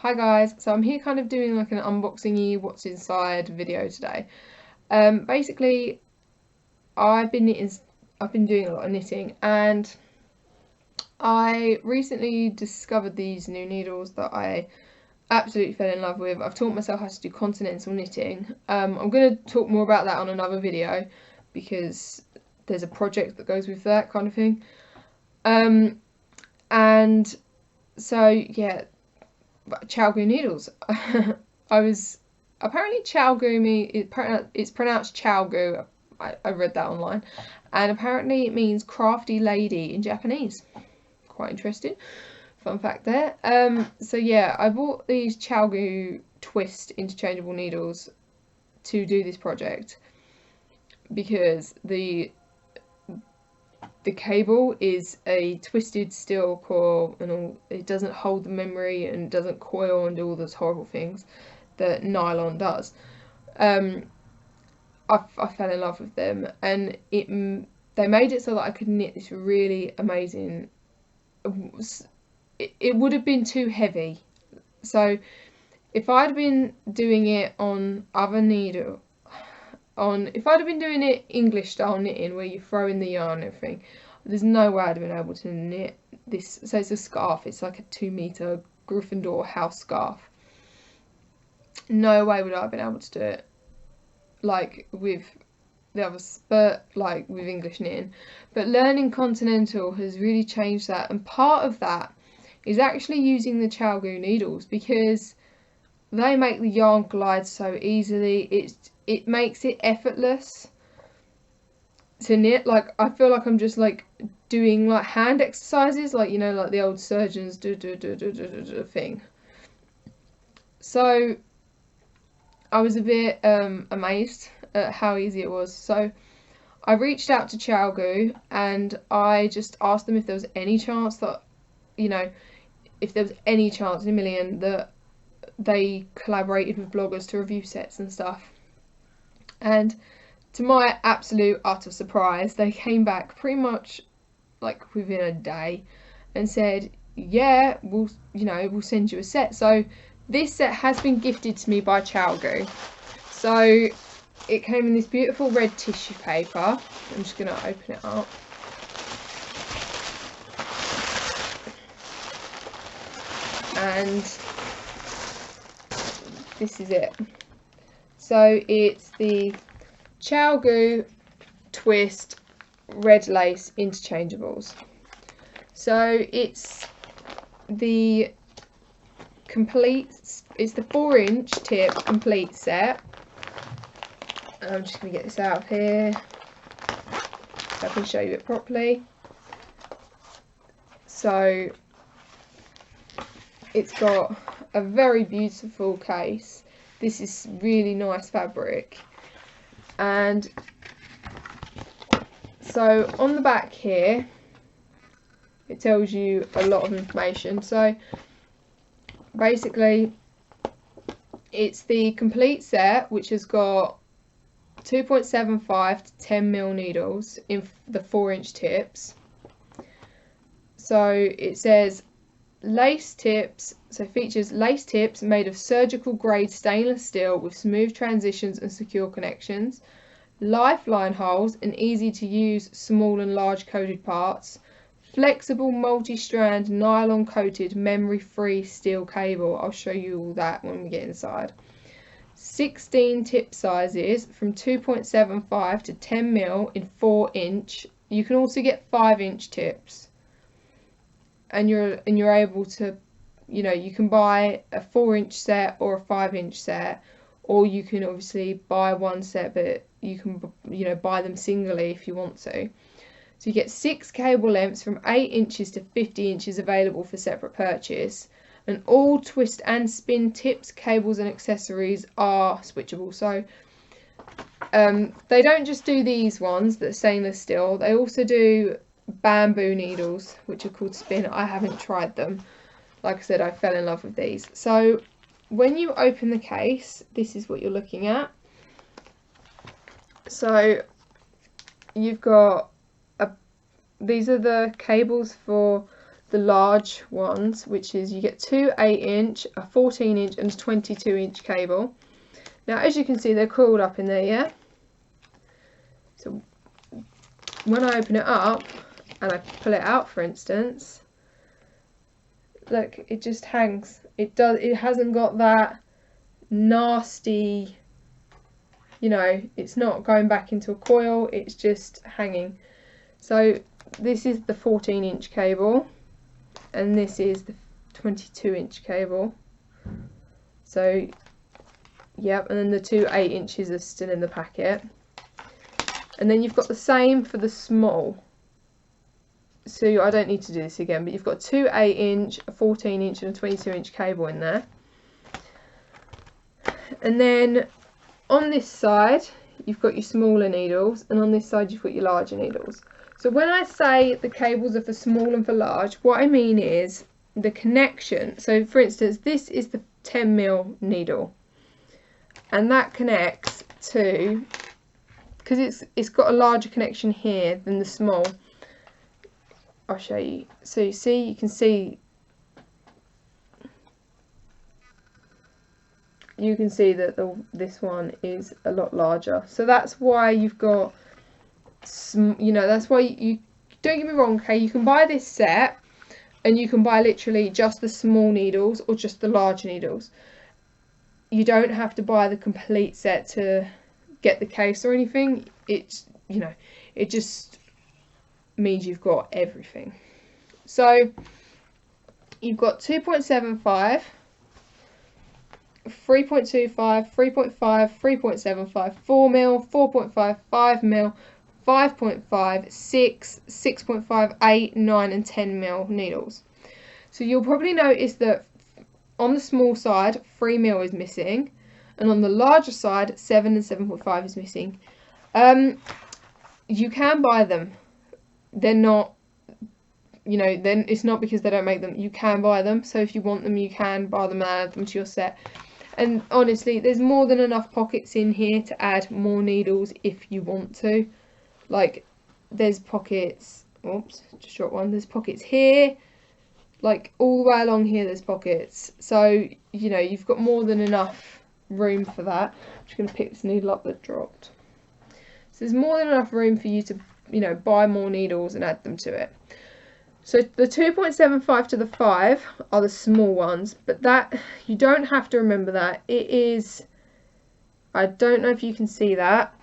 Hi guys, so I'm here kind of doing like an unboxing-y what's inside video today. Basically I've been doing a lot of knitting, and I recently discovered these new needles that I absolutely fell in love with. I've taught myself how to do continental knitting. I'm going to talk more about that on another video because there's a project that goes with that kind of thing. And so yeah, ChiaoGoo needles. Apparently ChiaoGoo it's pronounced ChiaoGoo. I read that online, and apparently it means crafty lady in Japanese. Quite interesting. Fun fact there. So yeah, I bought these ChiaoGoo twist interchangeable needles to do this project because the cable is a twisted steel coil and all. It doesn't hold the memory and doesn't coil and do all those horrible things that nylon does. I fell in love with them, and they made it so that I could knit this really amazing. It would have been too heavy, so if I'd been doing it on other needle, if I'd have been doing it English style knitting where you throw in the yarn and everything, there's no way I'd have been able to knit this. So it's a scarf, it's like a 2-meter Gryffindor house scarf. No way would I have been able to do it like with the others, but like with English knitting. But learning continental has really changed that, and part of that is actually using the ChiaoGoo needles because they make the yarn glide so easily. It makes it effortless to knit. Like I feel like I'm just like doing like hand exercises, like, you know, like the old surgeons do thing. So I was a bit amazed at how easy it was. So I reached out to ChiaoGoo and I just asked them if there was any chance that, you know, if there was any chance in a million that they collaborated with bloggers to review sets and stuff. And to my absolute utter surprise, they came back pretty much like within a day and said, yeah, we'll send you a set. So this set has been gifted to me by ChiaoGoo. So it came in this beautiful red tissue paper. I'm just going to open it up. And this is it. So it's the ChiaoGoo twist red lace interchangeables. So it's the 4-inch tip complete set. I'm just going to get this out of here so I can show you it properly. So it's got a very beautiful case. This is really nice fabric, and so on the back here it tells you a lot of information. So basically it's the complete set, which has got 2.75 to 10mm needles in the 4-inch tips. So it says lace tips, so features lace tips made of surgical grade stainless steel with smooth transitions and secure connections, lifeline holes and easy to use small and large coded parts, flexible multi-strand nylon coated memory free steel cable. I'll show you all that when we get inside. 16 tip sizes from 2.75 to 10mm in 4-inch. You can also get 5-inch tips. And you're able to, you know, you can buy a 4-inch set or a 5-inch set, or you can obviously buy one set, but you can, you know, buy them singly if you want to. So you get 6 cable lengths from 8 inches to 50 inches available for separate purchase, and all twist and spin tips, cables and accessories are switchable. So they don't just do these ones that are stainless steel, they also do bamboo needles, which are called spin. I haven't tried them. Like I said, I fell in love with these. So when you open the case, this is what you're looking at. So you've got these are the cables for the large ones, which is you get 2 8-inch, a 14-inch and a 22-inch cable. Now as you can see, they're coiled up in there, yeah? So when I open it up and I pull it out, for instance, look, it just hangs. It hasn't got that nasty, you know, it's not going back into a coil, it's just hanging. So this is the 14-inch cable and this is the 22-inch cable. So yep, and then the 2 8-inches are still in the packet. And then you've got the same for the small. So I don't need to do this again, but you've got 2 8-inch, a 14-inch and a 22-inch cable in there. And then on this side you've got your smaller needles, and on this side you've got your larger needles. So when I say the cables are for small and for large, what I mean is the connection. So for instance, this is the 10mm needle, and that connects to, because it's got a larger connection here than the small. I'll show you. So you see, you can see that this one is a lot larger. So that's why you've got, you know, that's why you don't get me wrong, okay, you can buy this set and you can buy literally just the small needles or just the large needles. You don't have to buy the complete set to get the case or anything. It's, you know, it just means you've got everything. So you've got 2.75, 3.25, 3.5, 3.75, 4mm, 4.5, 5mm, 5.5, 6, 6.5, 8, 9 and 10mm needles. So you'll probably notice that on the small side 3mm is missing, and on the larger side 7 and 7.5 is missing. You can buy them. They're not, you know, then it's not because they don't make them. You can buy them, so if you want them you can buy them and add them to your set. And honestly, there's more than enough pockets in here to add more needles if you want to. Like, there's pockets, oops, just dropped one, there's pockets here, like all the way along here there's pockets. So, you know, you've got more than enough room for that. I'm just going to pick this needle up that dropped. So there's more than enough room for you to, you know, buy more needles and add them to it. So the 2.75 to the 5 are the small ones, but that, you don't have to remember that. It is, I don't know if you can see that,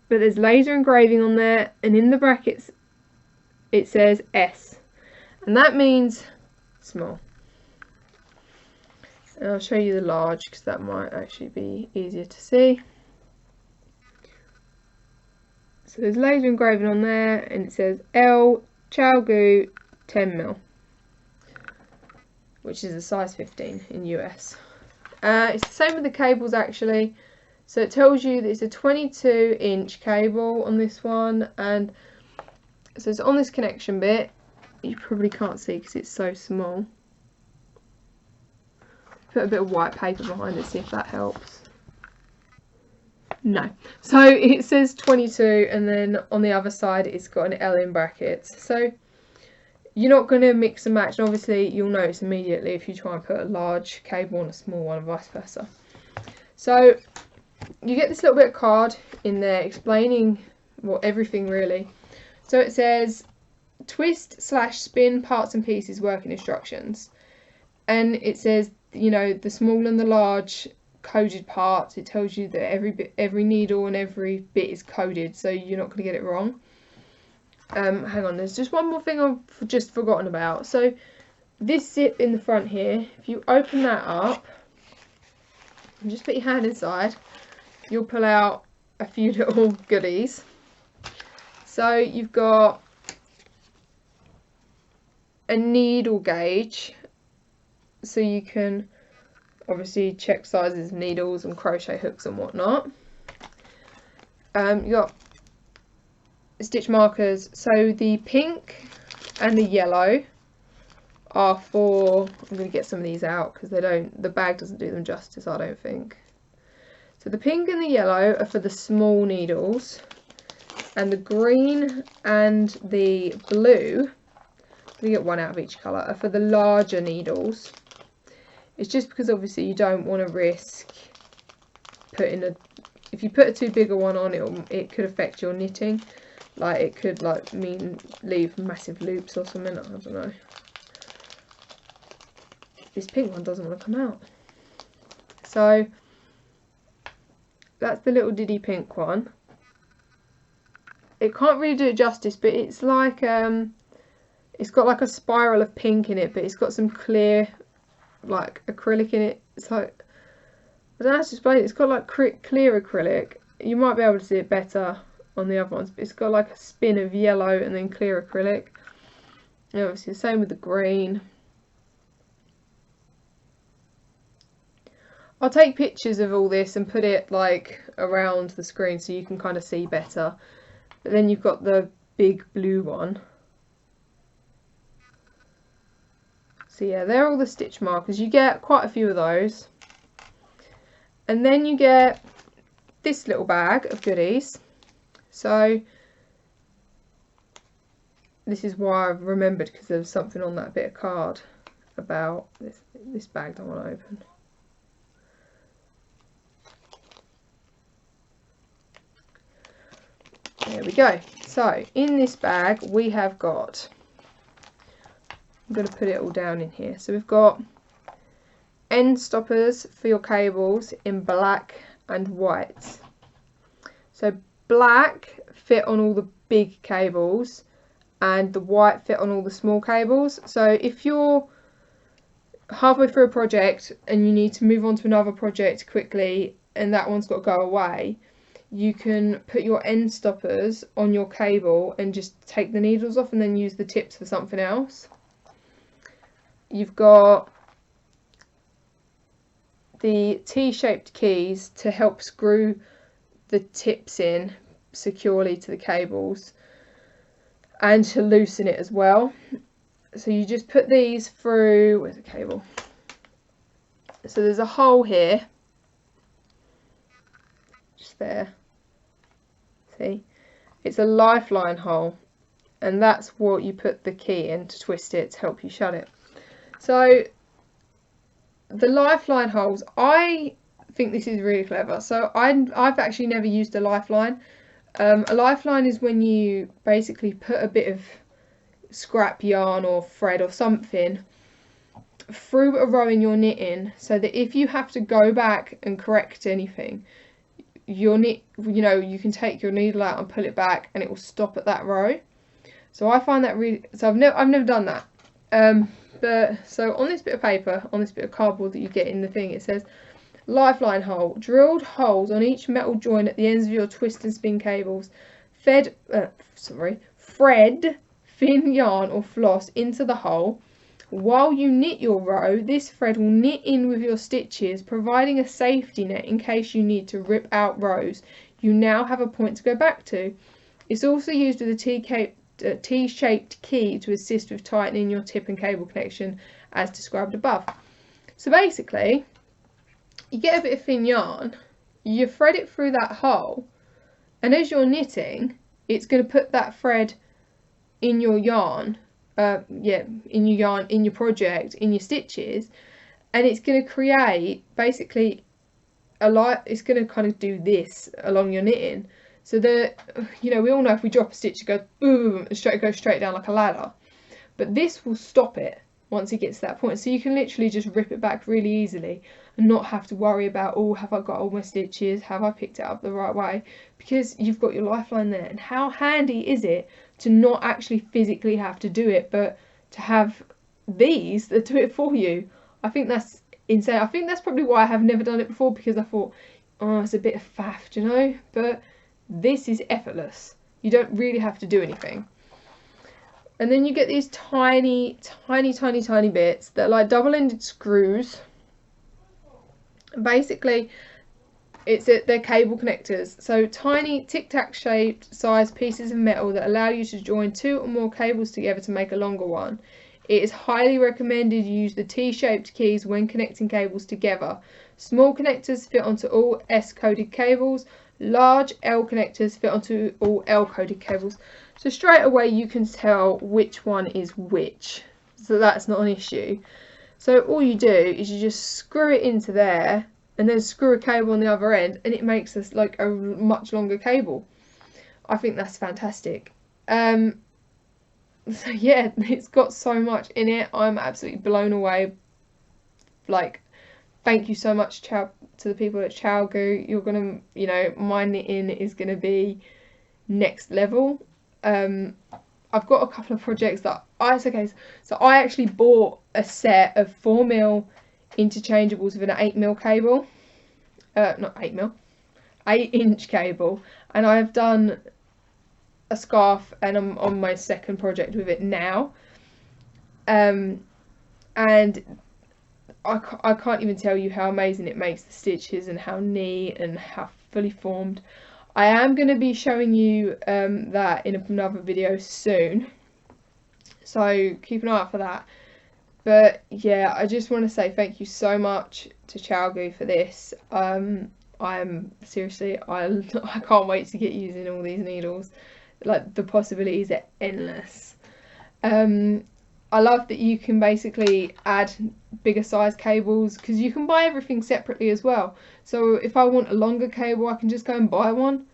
but there's laser engraving on there, and in the brackets it says S, and that means small. And I'll show you the large because that might actually be easier to see. So there's laser engraving on there, and it says L ChiaoGoo 10mm, which is a size 15 in US. It's the same with the cables actually. So it tells you that it's a 22-inch cable on this one, and so it's on this connection bit. You probably can't see because it's so small. Put a bit of white paper behind it, see if that helps. No. So it says 22, and then on the other side it's got an L in brackets. So you're not going to mix and match, and obviously you'll notice immediately if you try and put a large cable on a small one and vice versa. So you get this little bit of card in there explaining, well, everything really. So it says twist/spin parts and pieces working instructions, and it says, you know, the small and the large coded parts. It tells you that every needle and every bit is coded, so you're not going to get it wrong. Hang on, there's just one more thing I've just forgotten about. So this zip in the front here, if you open that up and just put your hand inside, you'll pull out a few little goodies. So you've got a needle gauge, so you can obviously check sizes of needles and crochet hooks and whatnot. You got stitch markers. So the pink and the yellow are for, I'm going to get some of these out because the bag doesn't do them justice, I don't think. So the pink and the yellow are for the small needles, and the green and the blue, we get one out of each colour, are for the larger needles. It's just because obviously you don't want to risk putting a, if you put a too big a one on, it could affect your knitting. Like it could leave massive loops or something, I don't know. This pink one doesn't want to come out. So that's the little diddy pink one. It can't really do it justice, but it's like it's got like a spiral of pink in it, but it's got some clear like acrylic in it. It's like, I don't know how to explain it. It's got like clear acrylic. You might be able to see it better on the other ones, but it's got like a spin of yellow and then clear acrylic. And obviously the same with the green. I'll take pictures of all this and put it like around the screen so you can kind of see better. But then you've got the big blue one. So yeah, they're all the stitch markers. You get quite a few of those. And then you get this little bag of goodies. So this is why I've remembered, because there was something on that bit of card about this bag that I want to open. There we go. So in this bag we have got, I'm going to put it all down in here. So we've got end stoppers for your cables in black and white. So black fit on all the big cables and the white fit on all the small cables. So if you're halfway through a project and you need to move on to another project quickly and that one's got to go away, you can put your end stoppers on your cable and just take the needles off and then use the tips for something else. You've got the T-shaped keys to help screw the tips in securely to the cables and to loosen it as well. So you just put these through, where's the cable? So there's a hole here, just there. See, it's a lifeline hole, and that's what you put the key in to twist it to help you shut it. So the lifeline holes, I think this is really clever. So I've actually never used a lifeline. A lifeline is when you basically put a bit of scrap yarn or thread or something through a row in your knitting, so that if you have to go back and correct anything, your you can take your needle out and pull it back and it will stop at that row. So I find that really, so I've never done that. But so on this bit of paper, on this bit of cardboard that you get in the thing, it says lifeline hole, drilled holes on each metal joint at the ends of your twist and spin cables. Thread thin yarn or floss into the hole. While you knit your row, this thread will knit in with your stitches, providing a safety net in case you need to rip out rows. You now have a point to go back to. It's also used with a T-shaped key to assist with tightening your tip and cable connection as described above. So basically, you get a bit of thin yarn, you thread it through that hole, and as you're knitting, it's going to put that thread in your yarn, in your project, in your stitches, and it's going to create basically it's going to kind of do this along your knitting, so that, we all know if we drop a stitch it goes boom and goes straight down like a ladder, but this will stop it once it gets to that point. So you can literally just rip it back really easily and not have to worry about, oh, have I got all my stitches, have I picked it up the right way, because you've got your lifeline there. And how handy is it to not actually physically have to do it, but to have these that do it for you? I think that's insane. I think that's probably why I have never done it before, because I thought, oh, it's a bit of faff, but this is effortless. You don't really have to do anything. And then you get these tiny bits that are like double-ended screws. Basically, they're cable connectors. So tiny tic-tac shaped sized pieces of metal that allow you to join 2 or more cables together to make a longer one. It is highly recommended you use the T-shaped keys when connecting cables together. Small connectors fit onto all S-coded cables. large L connectors fit onto all L coded cables. So straight away you can tell which one is which. So that's not an issue. So all you do is you just screw it into there and then screw a cable on the other end, and it makes us like a much longer cable. I think that's fantastic. So yeah, it's got so much in it. I'm absolutely blown away. Like, thank you so much to the people at ChiaoGoo. You're gonna, you know, my knitting is gonna be next level. I've got a couple of projects that so I actually bought a set of 4mm interchangeables with an 8mm cable. Not 8mm, 8-inch cable, and I've done a scarf, and I'm on my second project with it now. And I can't even tell you how amazing it makes the stitches and how neat and how fully formed. I am going to be showing you that in another video soon, so keep an eye out for that. But yeah, I just want to say thank you so much to ChiaoGoo for this. I'm seriously, I can't wait to get using all these needles. Like, the possibilities are endless. I love that you can basically add bigger size cables, because you can buy everything separately as well. So if I want a longer cable, I can just go and buy one,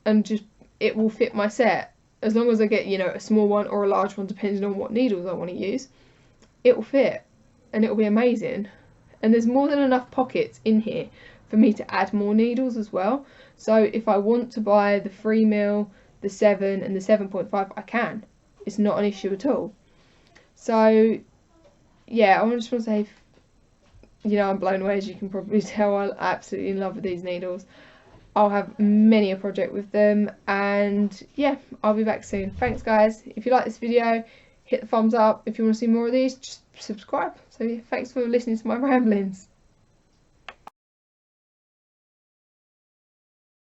and just it will fit my set. As long as I get, you know, a small one or a large one, depending on what needles I want to use, it will fit and it will be amazing. And there's more than enough pockets in here for me to add more needles as well. So if I want to buy the 3mm, the 7 and the 7.5, I can. It's not an issue at all. So yeah, I just want to say, you know, I'm blown away, as you can probably tell. I'm absolutely in love with these needles. I'll have many a project with them, and yeah, I'll be back soon. Thanks guys. If you like this video, hit the thumbs up. If you want to see more of these, just subscribe. So yeah, thanks for listening to my ramblings.